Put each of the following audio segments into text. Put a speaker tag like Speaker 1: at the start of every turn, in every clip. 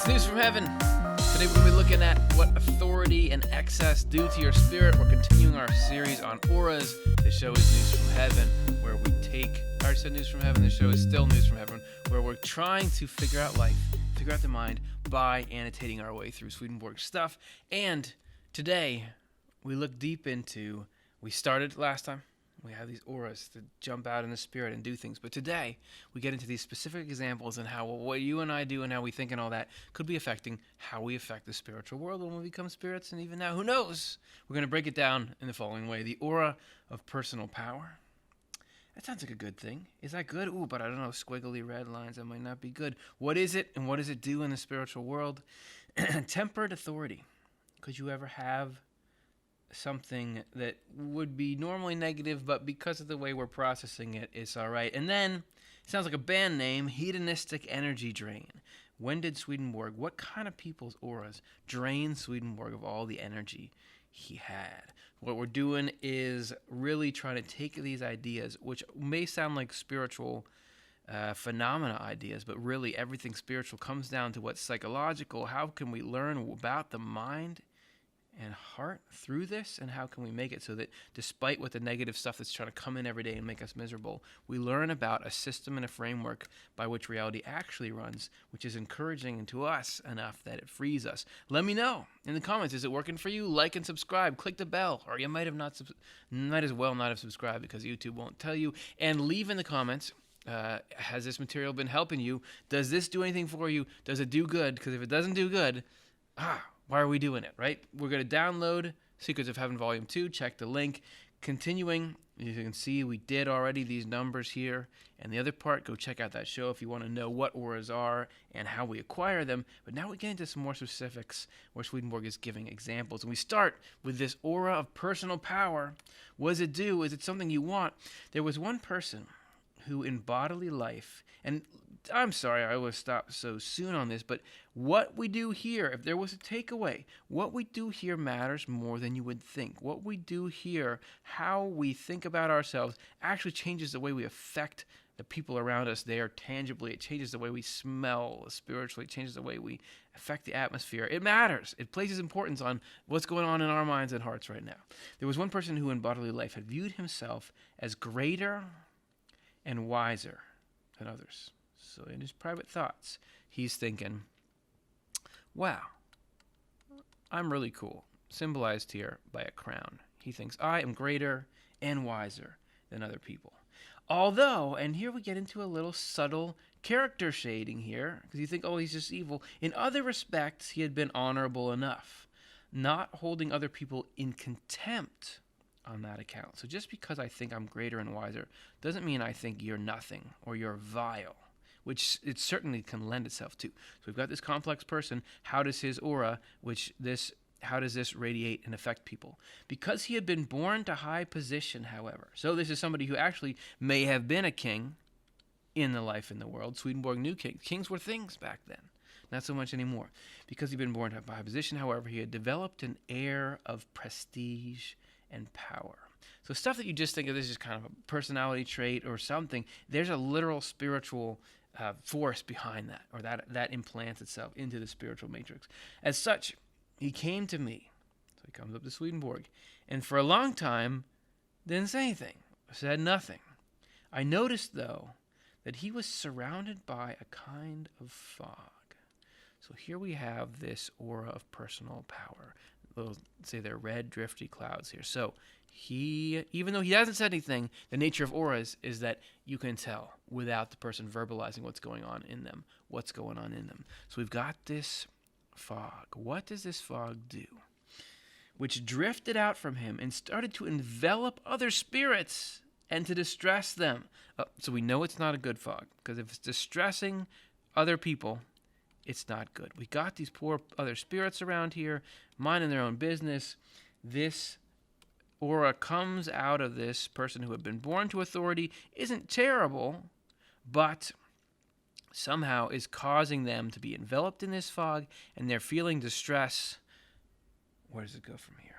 Speaker 1: News from Heaven. Today we're going to be looking at what authority and excess do to your spirit. We're continuing our series on auras. The show is News from Heaven, where we take... I already said News from Heaven. The show is still News from Heaven, where we're trying to figure out life, figure out the mind, by annotating our way through Swedenborg stuff. And today, we look deep into... We started last time. We have these auras that jump out in the spirit and do things. But today, we get into these specific examples and how what you and I do and how we think and all that could be affecting how we affect the spiritual world when we become spirits. And even now, who knows? We're going to break it down in the following way. The aura of personal power. That sounds like a good thing. Is that good? Ooh, but I don't know. Squiggly red lines, that might not be good. What is it and what does it do in the spiritual world? Tempered authority. Could you ever have something that would be normally negative, but because of the way we're processing it, it's all right? And then, it sounds like a band name, hedonistic energy drain. When did Swedenborg, what kind of people's auras drain Swedenborg of all the energy he had? What we're doing is really trying to take these ideas, which may sound like spiritual phenomena ideas, but really everything spiritual comes down to what's psychological. How can we learn about the mind and heart through this, and how can we make it so that despite what the negative stuff that's trying to come in every day and make us miserable, we learn about a system and a framework by which reality actually runs, which is encouraging to us enough that it frees us. Let me know in the comments, is it working for you? Like and subscribe, click the bell, or you might as well not have subscribed because YouTube won't tell you. And leave in the comments, has this material been helping you? Does this do anything for you? Does it do good? Because if it doesn't do good, why are we doing it, right? We're going to download Secrets of Heaven Volume 2. Check the link. Continuing, as you can see, we did already these numbers here. And the other part, go check out that show if you want to know what auras are and how we acquire them. But now we get into some more specifics where Swedenborg is giving examples. And we start with this aura of personal power. What does it do? Is it something you want? There was one person who in bodily life, and I'm sorry I always stop so soon on this, but what we do here, if there was a takeaway, what we do here matters more than you would think. What we do here, how we think about ourselves, actually changes the way we affect the people around us there tangibly. It changes the way we smell spiritually. It changes the way we affect the atmosphere. It matters. It places importance on what's going on in our minds and hearts right now. There was one person who in bodily life had viewed himself as greater and wiser than others. So in his private thoughts, he's thinking, wow, I'm really cool, symbolized here by a crown. He thinks, I am greater and wiser than other people. Although, and here we get into a little subtle character shading here, because you think, oh, he's just evil. In other respects, he had been honorable enough, not holding other people in contempt on that account. So just because I think I'm greater and wiser doesn't mean I think you're nothing or you're vile, which it certainly can lend itself to. So we've got this complex person. How does his aura, how does this radiate and affect people? Because he had been born to high position, however. So this is somebody who actually may have been a king in the life in the world. Swedenborg knew kings. Kings were things back then. Not so much anymore. Because he'd been born to high position, however, he had developed an air of prestige and power. So stuff that you just think of this as kind of a personality trait or something, there's a literal spiritual force behind that, or that implants itself into the spiritual matrix. As such, he came to me. So he comes up to Swedenborg, and for a long time, didn't say anything, said nothing. I noticed, though, that he was surrounded by a kind of fog. So here we have this aura of personal power. Those, say they're red, drifty clouds here. So he, even though he hasn't said anything, the nature of auras is that you can tell without the person verbalizing what's going on in them. So we've got this fog. What does this fog do? Which drifted out from him and started to envelop other spirits and to distress them. So we know it's not a good fog, because if it's distressing other people, it's not good. We got these poor other spirits around here, minding their own business. This aura comes out of this person who had been born to authority, isn't terrible, but somehow is causing them to be enveloped in this fog, and they're feeling distress. Where does it go from here?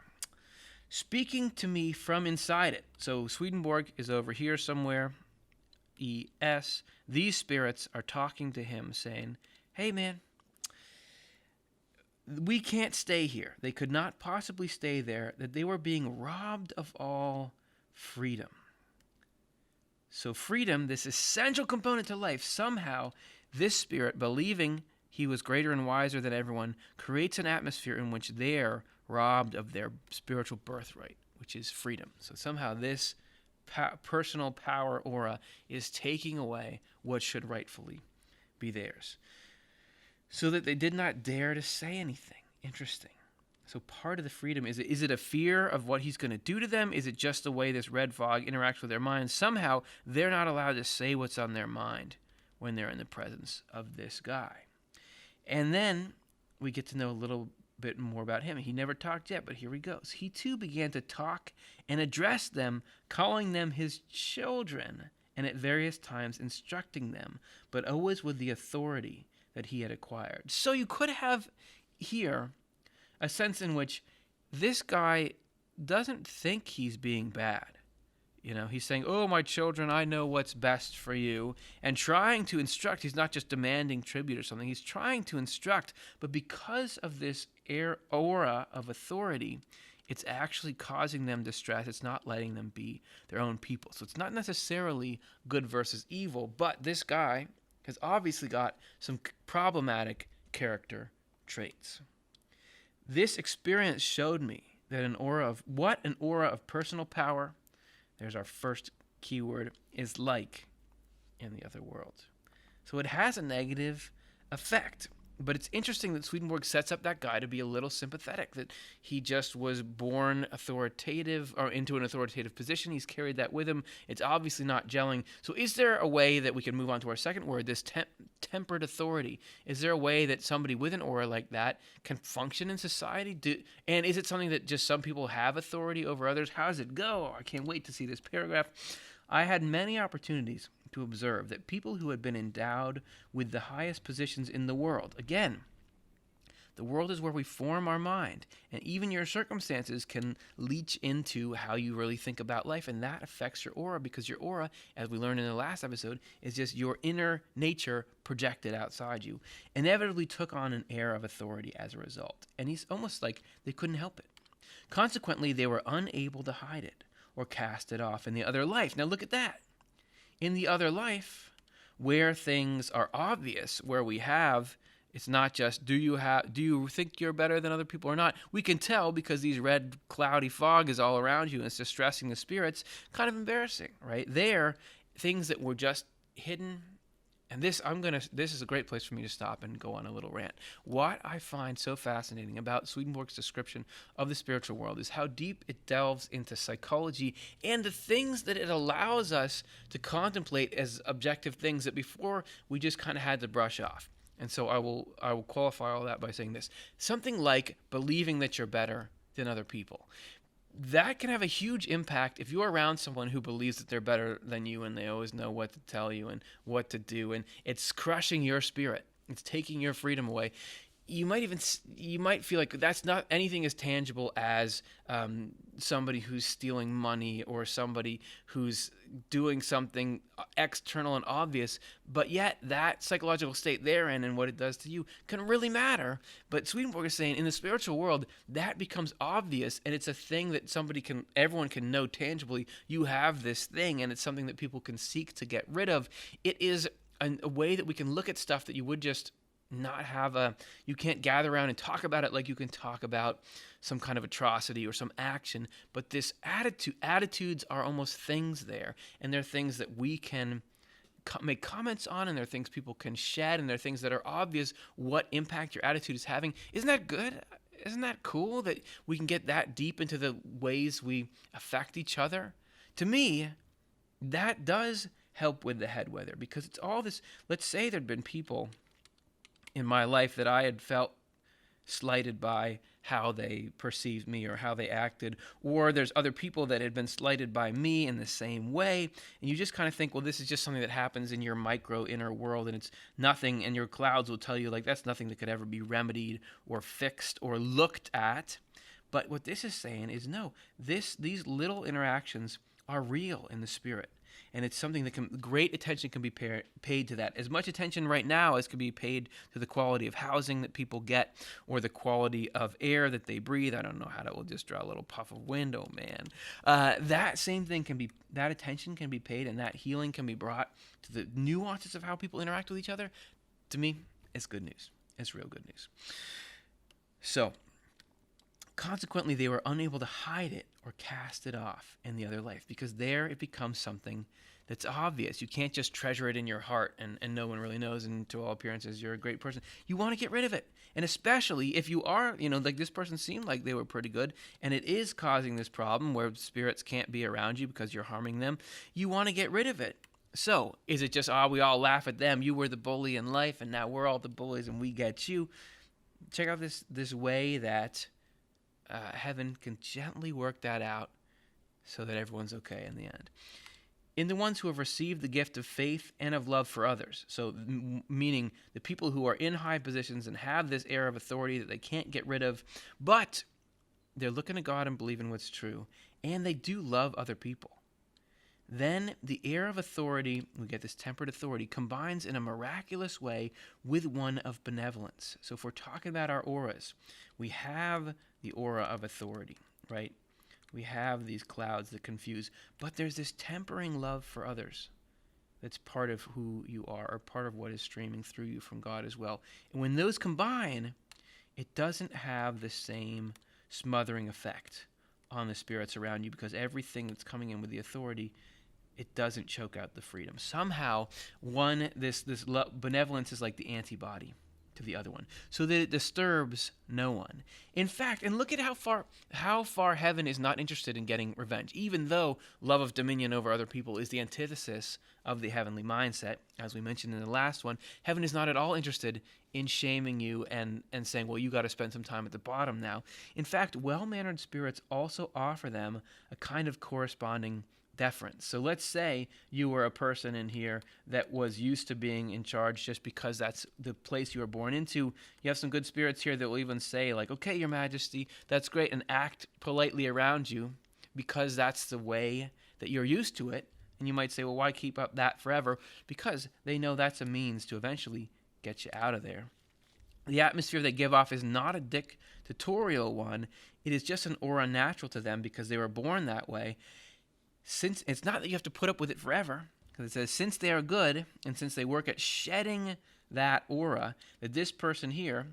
Speaker 1: Speaking to me from inside it. So Swedenborg is over here somewhere. ES. These spirits are talking to him, saying, hey, man, we can't stay here. They could not possibly stay there, that they were being robbed of all freedom. So freedom, this essential component to life, somehow this spirit, believing he was greater and wiser than everyone, creates an atmosphere in which they're robbed of their spiritual birthright, which is freedom. So somehow this personal power aura is taking away what should rightfully be theirs, so that they did not dare to say anything. Interesting. So part of the freedom, is it a fear of what he's going to do to them? Is it just the way this red fog interacts with their minds? Somehow they're not allowed to say what's on their mind when they're in the presence of this guy. And then we get to know a little bit more about him. He never talked yet, but here he goes. He too began to talk and address them, calling them his children, and at various times instructing them, but always with the authority that he had acquired. So you could have here a sense in which this guy doesn't think he's being bad. You know, he's saying, oh, my children, I know what's best for you, and trying to instruct. He's not just demanding tribute or something. He's trying to instruct, but because of this aura of authority, it's actually causing them distress. It's not letting them be their own people. So it's not necessarily good versus evil, but this guy has obviously got some problematic character traits. This experience showed me that an aura of personal power, there's our first keyword, is like in the other world. So it has a negative effect. But it's interesting that Swedenborg sets up that guy to be a little sympathetic, that he just was born authoritative or into an authoritative position. He's carried that with him. It's obviously not gelling. So is there a way that we can move on to our second word, this tempered authority? Is there a way that somebody with an aura like that can function in society? And is it something that just some people have authority over others? How does it go? I can't wait to see this paragraph. I had many opportunities to observe that people who had been endowed with the highest positions in the world, again, the world is where we form our mind, and even your circumstances can leach into how you really think about life, and that affects your aura, because your aura, as we learned in the last episode, is just your inner nature projected outside you, inevitably took on an air of authority as a result, and he's almost like they couldn't help it. Consequently, they were unable to hide it or cast it off in the other life. Now look at that. In the other life, where things are obvious, where we have, it's not just do you think you're better than other people or not? We can tell because these red cloudy fog is all around you and it's distressing the spirits. Kind of embarrassing, right? There, things that were just hidden. And this is a great place for me to stop and go on a little rant. What I find so fascinating about Swedenborg's description of the spiritual world is how deep it delves into psychology and the things that it allows us to contemplate as objective things that before we just kind of had to brush off. And so I will qualify all that by saying this. Something like believing that you're better than other people. That can have a huge impact if you're around someone who believes that they're better than you and they always know what to tell you and what to do, and it's crushing your spirit. It's taking your freedom away. You might feel like that's not anything as tangible as somebody who's stealing money or somebody who's doing something external and obvious, but yet that psychological state they're in and what it does to you can really matter. But Swedenborg is saying in the spiritual world, that becomes obvious, and it's a thing that everyone can know tangibly. You have this thing, and it's something that people can seek to get rid of. It is a way that we can look at stuff that you would just not have you can't gather around and talk about it like you can talk about some kind of atrocity or some action, but this attitudes are almost things there, and they're things that we can make comments on, and they're things people can shed, and they're things that are obvious what impact your attitude is having. Isn't that good? Isn't that cool that we can get that deep into the ways we affect each other? To me, that does help with the head weather, because it's all this. Let's say there'd been people in my life that I had felt slighted by how they perceived me or how they acted, or there's other people that had been slighted by me in the same way, and you just kind of think, well, this is just something that happens in your micro inner world, and it's nothing, and your clouds will tell you, like, that's nothing that could ever be remedied or fixed or looked at. But what this is saying is, no, these little interactions are real in the spirit. And it's something that great attention can be paid to that. As much attention right now as can be paid to the quality of housing that people get or the quality of air that they breathe. I don't know how we'll just draw a little puff of wind, oh man. That attention can be paid, and that healing can be brought to the nuances of how people interact with each other. To me, it's good news. It's real good news. So, consequently, they were unable to hide it or cast it off in the other life, because there it becomes something that's obvious. You can't just treasure it in your heart and no one really knows, and to all appearances, you're a great person. You want to get rid of it. And especially if you are, like this person seemed like they were pretty good, and it is causing this problem where spirits can't be around you because you're harming them, you want to get rid of it. So, is it just, we all laugh at them, you were the bully in life, and now we're all the bullies and we get you? Check out this way that heaven can gently work that out so that everyone's okay in the end. In the ones who have received the gift of faith and of love for others, so meaning the people who are in high positions and have this air of authority that they can't get rid of, but they're looking to God and believing what's true, and they do love other people. Then the air of authority, we get this tempered authority, combines in a miraculous way with one of benevolence. So if we're talking about our auras, we have the aura of authority, right? We have these clouds that confuse, but there's this tempering love for others that's part of who you are, or part of what is streaming through you from God as well. And when those combine, it doesn't have the same smothering effect on the spirits around you, because everything that's coming in with the authority, it doesn't choke out the freedom. Somehow, this benevolence is like the antibody to the other one, so that it disturbs no one. In fact, and look at how far heaven is not interested in getting revenge, even though love of dominion over other people is the antithesis of the heavenly mindset. As we mentioned in the last one, heaven is not at all interested in shaming you and saying, well, you got to spend some time at the bottom now. In fact, well-mannered spirits also offer them a kind of corresponding deference. So let's say you were a person in here that was used to being in charge just because that's the place you were born into. You have some good spirits here that will even say, like, okay, Your Majesty, that's great, and act politely around you because that's the way that you're used to it. And you might say, well, why keep up that forever? Because they know that's a means to eventually get you out of there. The atmosphere they give off is not a dictatorial one. It is just an aura natural to them because they were born that way. Since it's not that you have to put up with it forever, because it says since they are good and since they work at shedding that aura, that this person here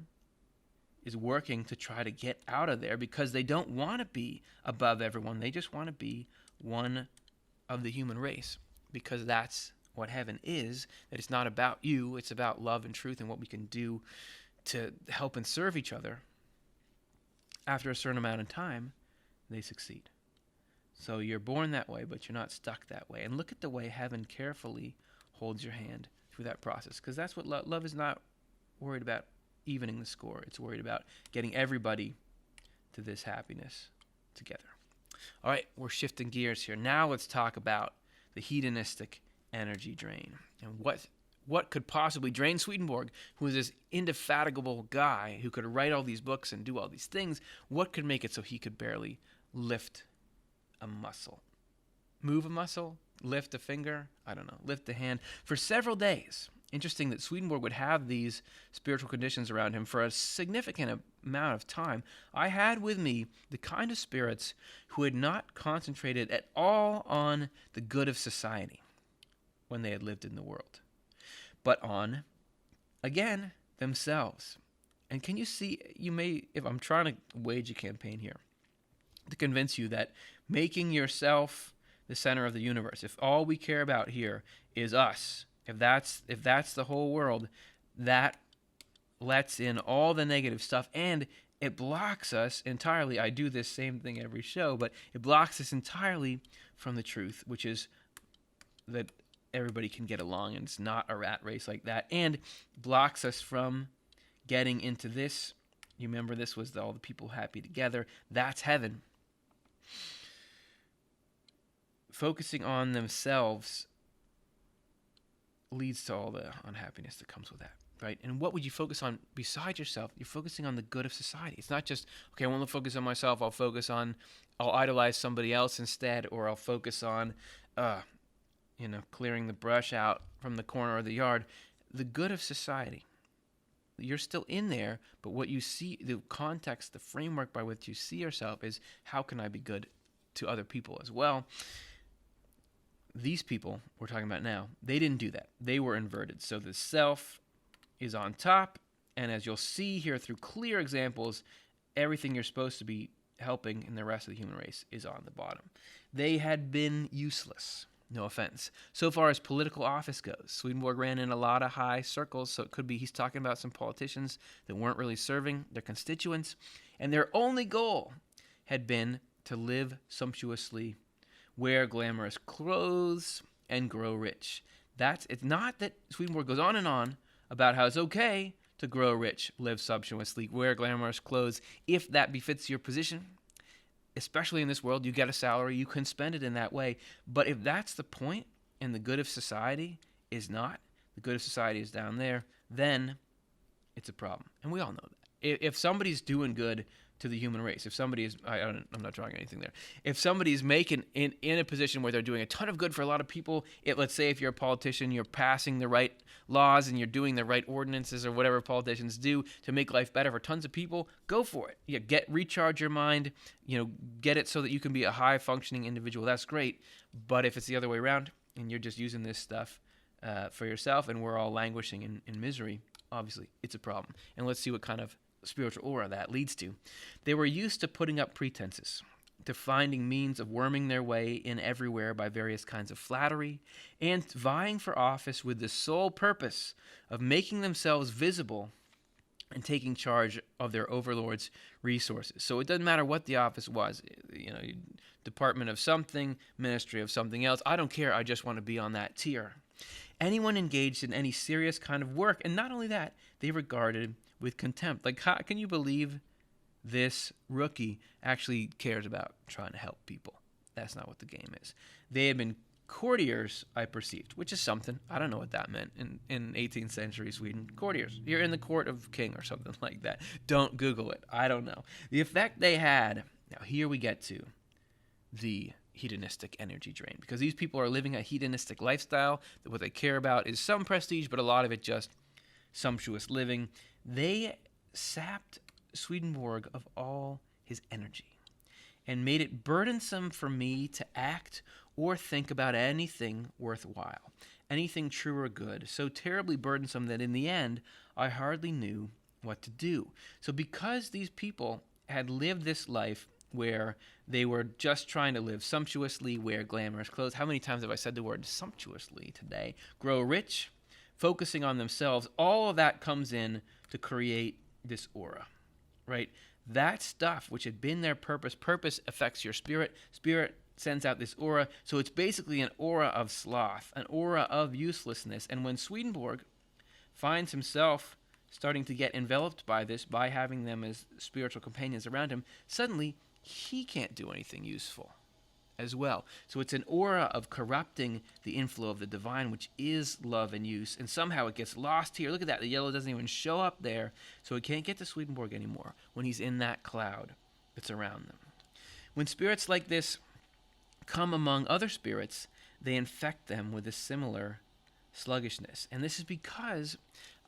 Speaker 1: is working to try to get out of there because they don't want to be above everyone. They just want to be one of the human race, because that's what heaven is, that it's not about you, it's about love and truth and what we can do to help and serve each other. After a certain amount of time, they succeed. So you're born that way, but you're not stuck that way. And look at the way heaven carefully holds your hand through that process, because that's what love is not worried about evening the score. It's worried about getting everybody to this happiness together. All right, we're shifting gears here. Now let's talk about the hedonistic energy drain and what could possibly drain Swedenborg, who is this indefatigable guy who could write all these books and do all these things. What could make it so he could barely lift a muscle? Move a muscle? Lift a finger? I don't know. Lift a hand. For several days. Interesting that Swedenborg would have these spiritual conditions around him for a significant amount of time. I had with me the kind of spirits who had not concentrated at all on the good of society when they had lived in the world, but on, again, themselves. And can you see, if I'm trying to wage a campaign here to convince you that making yourself the center of the universe, if all we care about here is us, if that's the whole world, that lets in all the negative stuff, and it blocks us entirely. I do this same thing every show, but it blocks us entirely from the truth, which is that everybody can get along and it's not a rat race like that, and blocks us from getting into this. You remember this was all the people happy together. That's heaven. Focusing on themselves leads to all the unhappiness that comes with that, right? And what would you focus on besides yourself? You're focusing on the good of society. It's not just, okay, I want to focus on myself. I'll idolize somebody else instead, or I'll focus on clearing the brush out from the corner of the yard, the good of society. You're still in there, but what you see, the context, the framework by which you see yourself is, how can I be good to other people as well? These people we're talking about now, they didn't do that. They were inverted. So the self is on top, and as you'll see here through clear examples, everything you're supposed to be helping in the rest of the human race is on the bottom. They had been useless. No offense. So far as political office goes, Swedenborg ran in a lot of high circles, so it could be he's talking about some politicians that weren't really serving their constituents, and their only goal had been to live sumptuously, wear glamorous clothes, and grow rich. It's not that Swedenborg goes on and on about how it's okay to grow rich, live sumptuously, wear glamorous clothes, if that befits your position. Especially in this world, you get a salary, you can spend it in that way. But if that's the point, and the good of society is not, the good of society is down there, then it's a problem. And we all know that. If somebody's doing good to the human race, if somebody is, I'm not drawing anything there. If somebody's making in a position where they're doing a ton of good for a lot of people, let's say if you're a politician, you're passing the right laws and you're doing the right ordinances or whatever politicians do to make life better for tons of people, go for it. Recharge your mind, get it so that you can be a high functioning individual. That's great. But if it's the other way around and you're just using this stuff for yourself and we're all languishing in misery, obviously it's a problem. And let's see what kind of spiritual aura that leads to. They were used to putting up pretenses, to finding means of worming their way in everywhere by various kinds of flattery, and vying for office with the sole purpose of making themselves visible and taking charge of their overlord's resources. So it doesn't matter what the office was, department of something, ministry of something else. I don't care. I just want to be on that tier. Anyone engaged in any serious kind of work, and not only that, they regarded with contempt. Like, how can you believe this rookie actually cares about trying to help people? That's not what the game is. They had been courtiers, I perceived, which is something. I don't know what that meant in 18th century Sweden. Courtiers. You're in the court of king or something like that. Don't Google it. I don't know. The effect they had. Now, here we get to the hedonistic energy drain, because these people are living a hedonistic lifestyle. That what they care about is some prestige, but a lot of it just sumptuous living. They sapped Swedenborg of all his energy and made it burdensome for me to act or think about anything worthwhile, anything true or good, so terribly burdensome that in the end, I hardly knew what to do. So because these people had lived this life where they were just trying to live sumptuously, wear glamorous clothes. How many times have I said the word sumptuously today? Grow rich, focusing on themselves. All of that comes in to create this aura, right? That stuff, which had been their purpose affects your spirit. Spirit sends out this aura. So it's basically an aura of sloth, an aura of uselessness. And when Swedenborg finds himself starting to get enveloped by this, by having them as spiritual companions around him, suddenly he can't do anything useful as well. So it's an aura of corrupting the inflow of the divine, which is love and use, and somehow it gets lost here. Look at that. The yellow doesn't even show up there, so it can't get to Swedenborg anymore when he's in that cloud that's around them. When spirits like this come among other spirits, they infect them with a similar sluggishness. And this is because,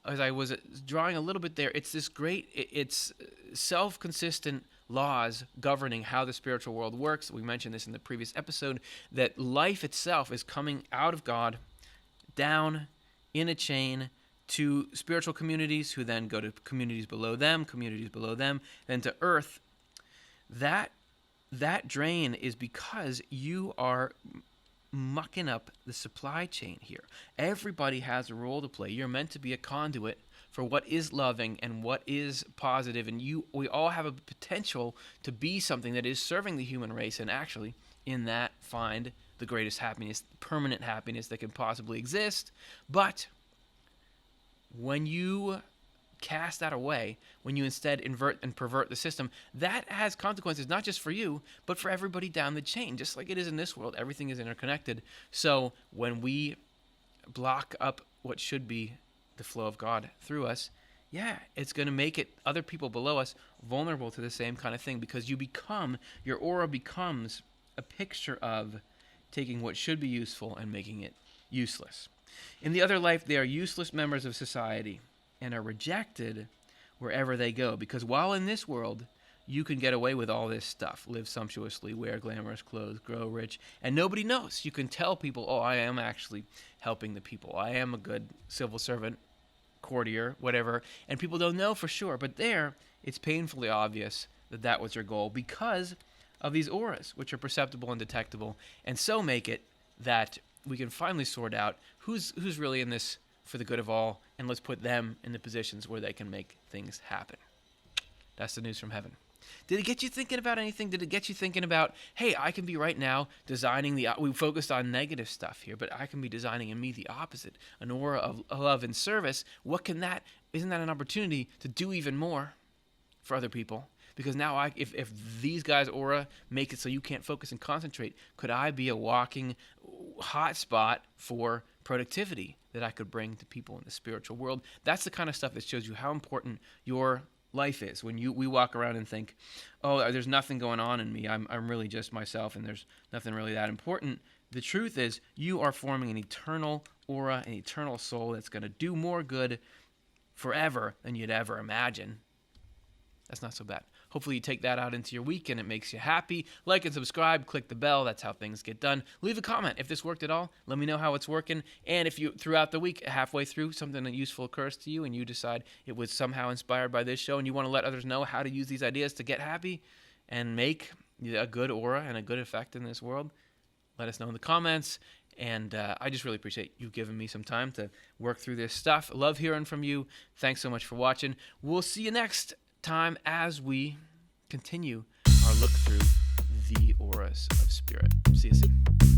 Speaker 1: as I was drawing a little bit there, it's this great, it's self-consistent laws governing how the spiritual world works. We mentioned this in the previous episode, that life itself is coming out of God, down in a chain to spiritual communities, who then go to communities below them, then to earth. That drain is because you are mucking up the supply chain here. Everybody has a role to play. You're meant to be a conduit for what is loving and what is positive, and we all have a potential to be something that is serving the human race, and actually in that find the greatest happiness, permanent happiness that can possibly exist. But when you cast that away, when you instead invert and pervert the system, that has consequences not just for you, but for everybody down the chain. Just like it is in this world, everything is interconnected. So when we block up what should be the flow of God through us, it's going to make it other people below us vulnerable to the same kind of thing, because your aura becomes a picture of taking what should be useful and making it useless. In the other life, they are useless members of society and are rejected wherever they go, because while in this world, you can get away with all this stuff, live sumptuously, wear glamorous clothes, grow rich, and nobody knows. You can tell people, oh, I am actually helping the people. I am a good civil servant, courtier, whatever, and people don't know for sure. But there, it's painfully obvious that that was your goal because of these auras, which are perceptible and detectable, and so make it that we can finally sort out who's really in this for the good of all, and let's put them in the positions where they can make things happen. That's the news from heaven. Did it get you thinking about anything? Did it get you thinking about, hey, I can be right now designing we focused on negative stuff here, but I can be designing in me the opposite, an aura of love and service. Isn't that an opportunity to do even more for other people? Because now if these guys' aura make it so you can't focus and concentrate, could I be a walking hotspot for productivity that I could bring to people in the spiritual world? That's the kind of stuff that shows you how important your life is. When we walk around and think, oh, there's nothing going on in me, I'm really just myself, and there's nothing really that important. The truth is, you are forming an eternal aura, an eternal soul that's going to do more good forever than you'd ever imagine. That's not so bad. Hopefully you take that out into your week and it makes you happy. Like and subscribe, click the bell. That's how things get done. Leave a comment if this worked at all. Let me know how it's working. And if you, throughout the week, halfway through, something useful occurs to you and you decide it was somehow inspired by this show and you want to let others know how to use these ideas to get happy and make a good aura and a good effect in this world, let us know in the comments. And I just really appreciate you giving me some time to work through this stuff. I love hearing from you. Thanks so much for watching. We'll see you next time as we continue our look through the auras of spirit. See you soon.